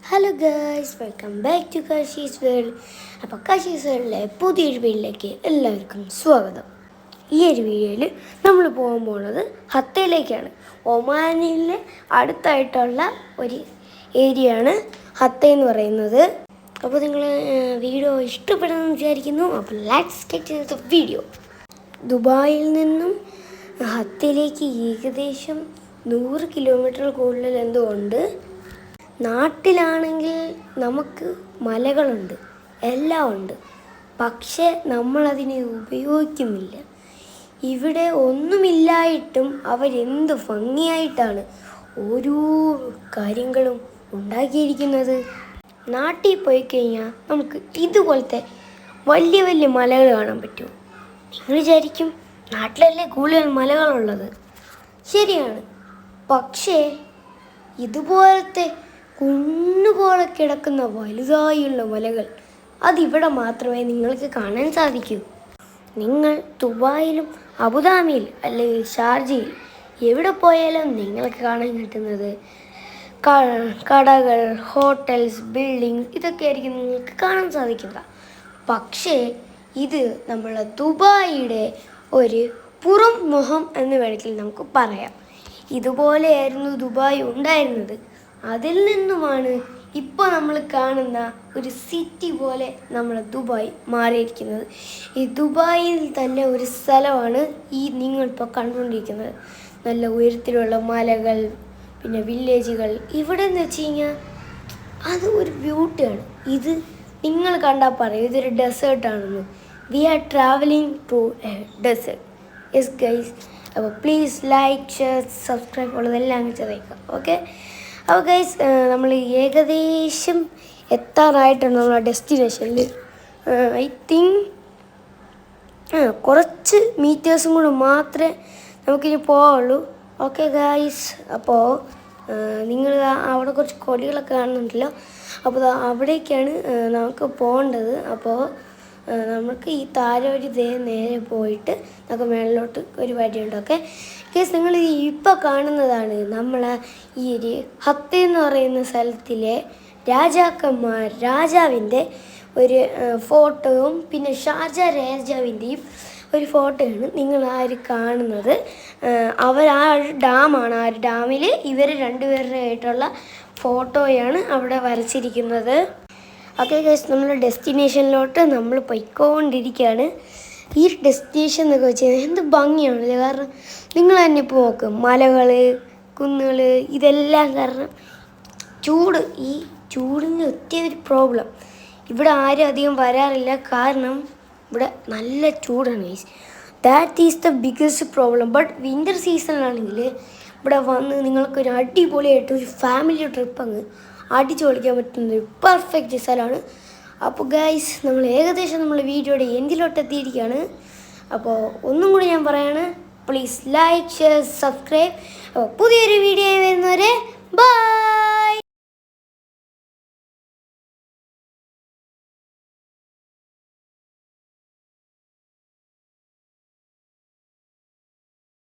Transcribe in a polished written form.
Hello girls, welcome back to Kashi's world. അപ്പോൾ കാശീസ് വേൾഡിലെ പുതിയൊരു വീഡിയോയിലേക്ക് എല്ലാവർക്കും സ്വാഗതം. ഈ ഒരു വീഡിയോയിൽ നമ്മൾ പോകാൻ പോകുന്നത് ഹത്തയിലേക്കാണ്. ഒമാനിലെ അടുത്തായിട്ടുള്ള ഒരു ഏരിയയാണ് ഹത്ത എന്ന് പറയുന്നത്. അപ്പോൾ നിങ്ങൾ വീഡിയോ ഇഷ്ടപ്പെടുമെന്ന് വിചാരിക്കുന്നു. അപ്പോൾ let's get in the video. ദുബായിൽ നിന്നും ഹത്തയിലേക്ക് ഏകദേശം 100 കിലോമീറ്റർ കൂടുതൽ എന്തുകൊണ്ട്. നാട്ടിലാണെങ്കിൽ നമുക്ക് മലകളുണ്ട്, എല്ലാം ഉണ്ട്, പക്ഷേ നമ്മളതിനെ ഉപയോഗിക്കുന്നില്ല. ഇവിടെ ഒന്നുമില്ലായിട്ടും അവരെന്ത് ഭംഗിയായിട്ടാണ് ഓരോ കാര്യങ്ങളും ഉണ്ടാക്കിയിരിക്കുന്നത്. നാട്ടിൽ പോയി കഴിഞ്ഞാൽ നമുക്ക് ഇതുപോലത്തെ വലിയ വലിയ മലകൾ കാണാൻ പറ്റും. നിങ്ങൾ വിചാരിക്കും നാട്ടിലല്ലേ കൂടുതൽ മലകളുള്ളത്. ശരിയാണ്, പക്ഷേ ഇതുപോലത്തെ കുന്നുപോലെ കിടക്കുന്ന വലുതായുള്ള മലകൾ അതിവിടെ മാത്രമേ നിങ്ങൾക്ക് കാണാൻ സാധിക്കൂ. നിങ്ങൾ ദുബായിലും അബുദാബിയിൽ അല്ലെങ്കിൽ ഷാർജയിൽ എവിടെ പോയാലും നിങ്ങൾക്ക് കാണാൻ കിട്ടുന്നത് കടകൾ, ഹോട്ടൽസ്, ബിൽഡിങ്സ് ഇതൊക്കെ ആയിരിക്കും നിങ്ങൾക്ക് കാണാൻ സാധിക്കുക. പക്ഷേ ഇത് നമ്മളെ ദുബായിയുടെ ഒരു പുറം മുഖം എന്ന് വേണമെങ്കിൽ നമുക്ക് പറയാം. ഇതുപോലെയായിരുന്നു ദുബായ് ഉണ്ടായിരുന്നത്. അതിൽ നിന്നുമാണ് ഇപ്പോൾ നമ്മൾ കാണുന്ന ഒരു സിറ്റി പോലെ നമ്മളെ ദുബായ് മാറിയിരിക്കുന്നത്. ഈ ദുബായിൽ തന്നെ ഒരു സ്ഥലമാണ് ഈ നിങ്ങളിപ്പോൾ കണ്ടുകൊണ്ടിരിക്കുന്നത്. നല്ല ഉയരത്തിലുള്ള മലകൾ, പിന്നെ വില്ലേജുകൾ. ഇവിടെ എന്ന് വെച്ച് കഴിഞ്ഞാൽ അത് ഒരു ബ്യൂട്ടിയാണ്. ഇത് നിങ്ങൾ കണ്ടാൽ പറയും ഇതൊരു ഡെസേർട്ടാണെന്ന്. We are travelling to a desert. Yes guys, അപ്പോൾ പ്ലീസ് ലൈക്ക്, ഷെയർ, സബ്സ്ക്രൈബ് ഉള്ളതെല്ലാം അങ്ങ് ചെയ്തേക്കാം. ഓക്കെ. അപ്പോൾ ഗൈസ്, നമ്മൾ ഏകദേശം എത്താറായിട്ടാണ് നമ്മളെ ഡെസ്റ്റിനേഷനിൽ. ഐ തിങ്ക് കുറച്ച് മീറ്റേഴ്സും കൂടെ മാത്രമേ നമുക്കിനി പോവുള്ളൂ. ഓക്കെ ഗൈസ്, അപ്പോൾ നിങ്ങൾ അവിടെ കുറച്ച് കൊടികളൊക്കെ കാണുന്നുണ്ടല്ലോ. അപ്പോൾ അവിടേക്കാണ് നമുക്ക് പോകേണ്ടത്. അപ്പോൾ നമുക്ക് ഈ താഴെ വഴി നേരെ പോയിട്ട് നമുക്ക് മേളിലോട്ട് ഒരു വഴിയുണ്ട്. ഓക്കെ കേസ്, നിങ്ങൾ ഇപ്പോൾ കാണുന്നതാണ് നമ്മളെ ഈ ഒരു ഹത്ത എന്ന് പറയുന്ന സ്ഥലത്തിലെ രാജാവിൻ്റെ ഒരു ഫോട്ടോയും പിന്നെ ഷാർജ രാജാവിൻ്റെയും ഒരു ഫോട്ടോയാണ് നിങ്ങൾ ആ ഒരു കാണുന്നത്. ആ ഒരു ഡാമാണ്. ആ ഒരു ഡാമിൽ ഇവർ രണ്ടുപേരുടെ ആയിട്ടുള്ള ഫോട്ടോയാണ് അവിടെ വരച്ചിരിക്കുന്നത്. ഓക്കെ ഗൈസ്, നമ്മൾ ഡെസ്റ്റിനേഷനിലോട്ട് നമ്മൾ പോയിക്കൊണ്ടിരിക്കുകയാണ്. ഈ ഡെസ്റ്റിനേഷൻ എന്നൊക്കെ വെച്ച് കഴിഞ്ഞാൽ എന്ത് ഭംഗിയാണല്ലേ. കാരണം നിങ്ങൾ തന്നെ ഇപ്പോൾ നോക്കും, മലകൾ, കുന്നുകൾ, ഇതെല്ലാം. കാരണം ഈ ചൂടിന് ഒറ്റ ഒരു പ്രോബ്ലം, ഇവിടെ ആരും അധികം വരാറില്ല. കാരണം ഇവിടെ നല്ല ചൂടാണ് guys. That is the biggest problem. But winter സീസണിലാണെങ്കിൽ ഇവിടെ വന്ന് നിങ്ങൾക്കൊരു അടിപൊളിയായിട്ട് ഒരു ഫാമിലി ട്രിപ്പ് അങ്ങ് അടിച്ചു പൊളിക്കാൻ പറ്റുന്ന ഒരു പെർഫെക്റ്റ് സ്ഥലമാണ്. അപ്പോൾ ഗൈസ്, നമ്മൾ ഏകദേശം നമ്മൾ വീഡിയോയുടെ എൻഡിലോട്ട് എത്തിയിരിക്കുകയാണ്. അപ്പോൾ ഒന്നും കൂടി ഞാൻ പറയാണ്, പ്ലീസ് ലൈക്ക്, ഷെയർ, സബ്സ്ക്രൈബ്. അപ്പോൾ പുതിയൊരു വീഡിയോ വരുന്നവരെ ബൈ.